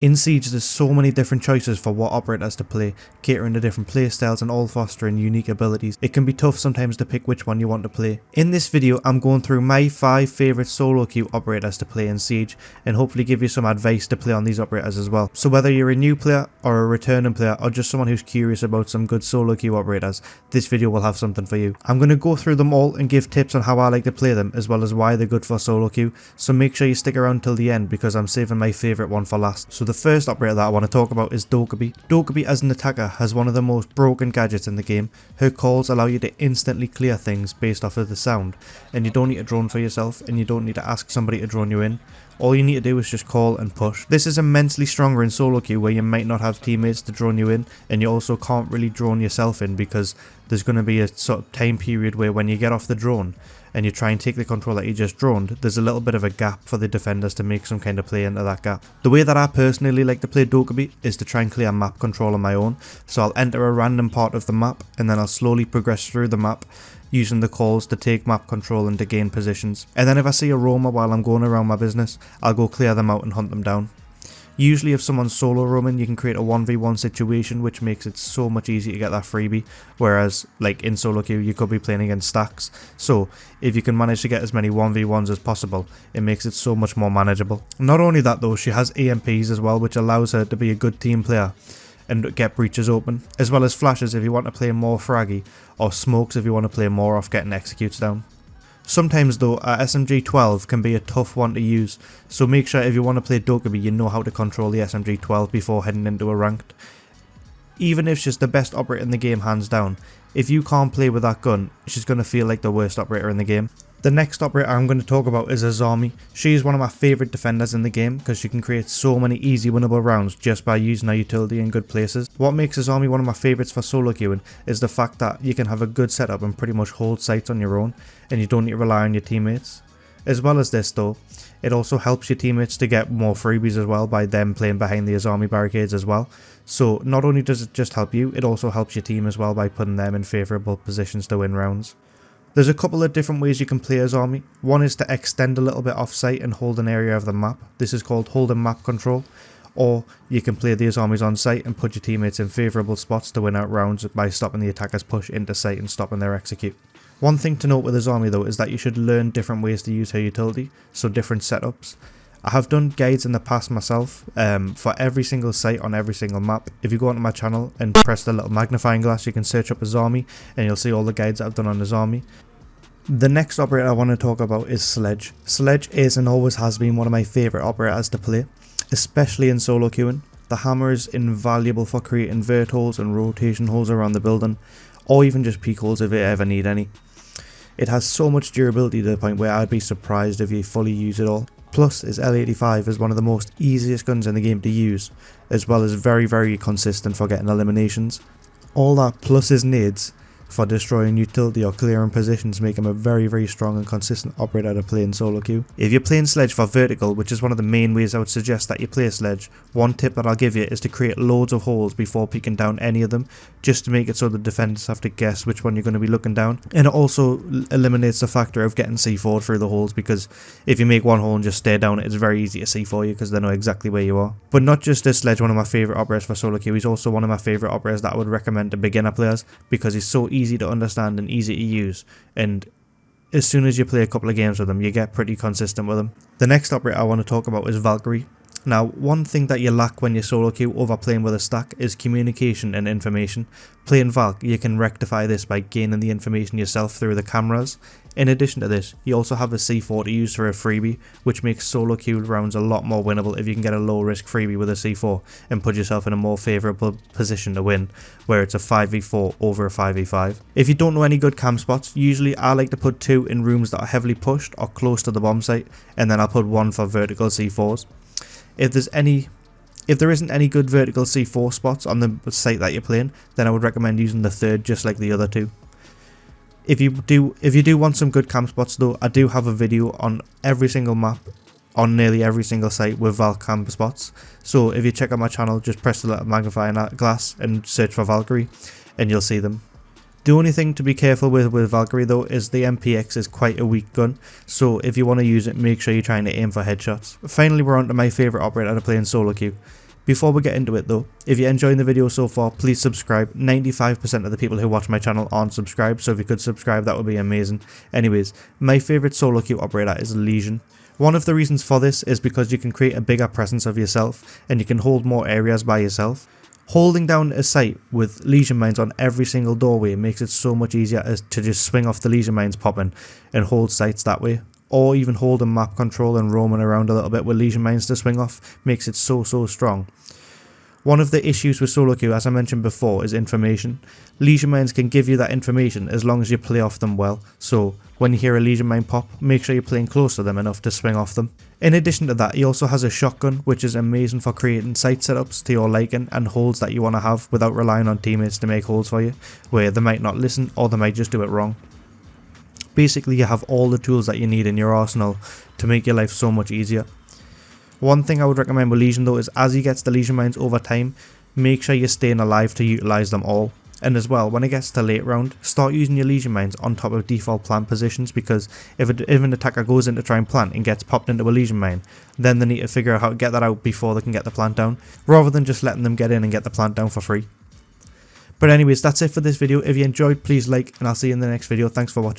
In Siege, there's so many different choices for what operators to play, catering to different playstyles and all fostering unique abilities. It can be tough sometimes to pick which one you want to play. In this video, I'm going through my 5 favourite solo queue operators to play in Siege, and hopefully give you some advice to play on these operators as well. So whether you're a new player, or a returning player, or just someone who's curious about some good solo queue operators, this video will have something for you. I'm going to go through them all and give tips on how I like to play them, as well as why they're good for solo queue, so make sure you stick around till the end because I'm saving my favourite one for last. So the first operator that I want to talk about is Dokkaebi. Dokkaebi as an attacker has one of the most broken gadgets in the game. Her calls allow you to instantly clear things based off of the sound, and you don't need to drone for yourself, and you don't need to ask somebody to drone you in. All you need to do is just call and push. This is immensely stronger in solo queue where you might not have teammates to drone you in, and you also can't really drone yourself in because there's going to be a sort of time period where when you get off the drone and you try and take the control that you just droned, there's a little bit of a gap for the defenders to make some kind of play into that gap. The way that I personally like to play Dokkaebi is to try and clear map control on my own. So I'll enter a random part of the map and then I'll slowly progress through the map using the calls to take map control and to gain positions. And then if I see a roamer while I'm going around my business, I'll go clear them out and hunt them down. Usually if someone's solo roaming, you can create a 1v1 situation, which makes it so much easier to get that freebie, whereas like in solo queue you could be playing against stacks. So if you can manage to get as many 1v1s as possible, it makes it so much more manageable. Not only that though, she has EMPs as well, which allows her to be a good team player and get breaches open, as well as flashes if you want to play more fraggy, or smokes if you want to play more off getting executes down. Sometimes though, a SMG-12 can be a tough one to use, so make sure if you want to play Dokkaebi you know how to control the SMG-12 before heading into a ranked. Even if she's the best operator in the game hands down, if you can't play with that gun, she's going to feel like the worst operator in the game. The next operator I'm going to talk about is Azami. She is one of my favourite defenders in the game because she can create so many easy winnable rounds just by using her utility in good places. What makes Azami one of my favourites for solo queuing is the fact that you can have a good setup and pretty much hold sites on your own, and you don't need to rely on your teammates. As well as this though, it also helps your teammates to get more freebies as well by them playing behind the Azami barricades as well. So not only does it just help you, it also helps your team as well by putting them in favourable positions to win rounds. There's a couple of different ways you can play Azami. One is to extend a little bit off site and hold an area of the map. This is called holding map control. Or you can play the Azamis on site and put your teammates in favourable spots to win out rounds by stopping the attacker's push into site and stopping their execute. One thing to note with Azami though is that you should learn different ways to use her utility, so different setups. I have done guides in the past myself for every single site on every single map. If you go onto my channel and press the little magnifying glass, you can search up Azami and you'll see all the guides that I've done on Azami. The next operator I want to talk about is Sledge. Sledge is and always has been one of my favourite operators to play, especially in solo queuing. The hammer is invaluable for creating vert holes and rotation holes around the building, or even just peek holes if you ever need any. It has so much durability to the point where I'd be surprised if you fully use it all. Plus, its L85 is one of the most easiest guns in the game to use, as well as very consistent for getting eliminations. All that plus his nades for destroying utility or clearing positions make him a very strong and consistent operator to play in solo queue. If you're playing Sledge for vertical, which is one of the main ways I would suggest that you play Sledge, one tip that I'll give you is to create loads of holes before peeking down any of them, just to make it so the defenders have to guess which one you're going to be looking down. And it also eliminates the factor of getting C4'd through the holes, because if you make one hole and just stare down it, it's very easy to C4 you because they know exactly where you are. But not just is Sledge one of my favourite operators for solo queue, he's also one of my favourite operators that I would recommend to beginner players, because he's so easy to understand and easy to use, and as soon as you play a couple of games with him you get pretty consistent with him. The next operator I want to talk about is Valkyrie. Now, one thing that you lack when you solo queue over playing with a stack is communication and information. Playing Valk, you can rectify this by gaining the information yourself through the cameras. In addition to this, you also have a C4 to use for a freebie, which makes solo queued rounds a lot more winnable if you can get a low risk freebie with a C4 and put yourself in a more favourable position to win, where it's a 5v4 over a 5v5. If you don't know any good cam spots, usually I like to put 2 in rooms that are heavily pushed or close to the bomb site, and then I'll put 1 for vertical C4s. If there isn't any good vertical C4 spots on the site that you're playing, then I would recommend using the 3rd just like the other 2. If you do want some good camp spots though, I do have a video on every single map on nearly every single site with Valk camp spots. So if you check out my channel, just press the little magnifying glass and search for Valkyrie and you'll see them. The only thing to be careful with Valkyrie though is the MPX is quite a weak gun, so if you want to use it, make sure you're trying to aim for headshots. Finally, we're on to my favourite operator to play in solo queue. Before we get into it though, if you're enjoying the video so far, please subscribe. 95% of the people who watch my channel aren't subscribed, so if you could subscribe that would be amazing. Anyways, my favourite solo queue operator is Lesion. One of the reasons for this is because you can create a bigger presence of yourself and you can hold more areas by yourself. Holding down a site with Lesion mines on every single doorway makes it so much easier to just swing off the Lesion mines popping and hold sites that way. Or even holding map control and roaming around a little bit with Lesion mines to swing off makes it so strong. One of the issues with solo queue, as I mentioned before, is information. Lesion mines can give you that information as long as you play off them well, so when you hear a Lesion mine pop, make sure you're playing close to them enough to swing off them. In addition to that, he also has a shotgun, which is amazing for creating site setups to your liking and holds that you want to have without relying on teammates to make holds for you, where they might not listen or they might just do it wrong. Basically, you have all the tools that you need in your arsenal to make your life so much easier. One thing I would recommend with Lesion though is as he gets the Lesion mines over time, make sure you're staying alive to utilise them all. And as well, when it gets to late round, start using your Lesion mines on top of default plant positions, because if an attacker goes in to try and plant and gets popped into a Lesion mine, then they need to figure out how to get that out before they can get the plant down, rather than just letting them get in and get the plant down for free. But anyways, that's it for this video. If you enjoyed, please like, and I'll see you in the next video. Thanks for watching.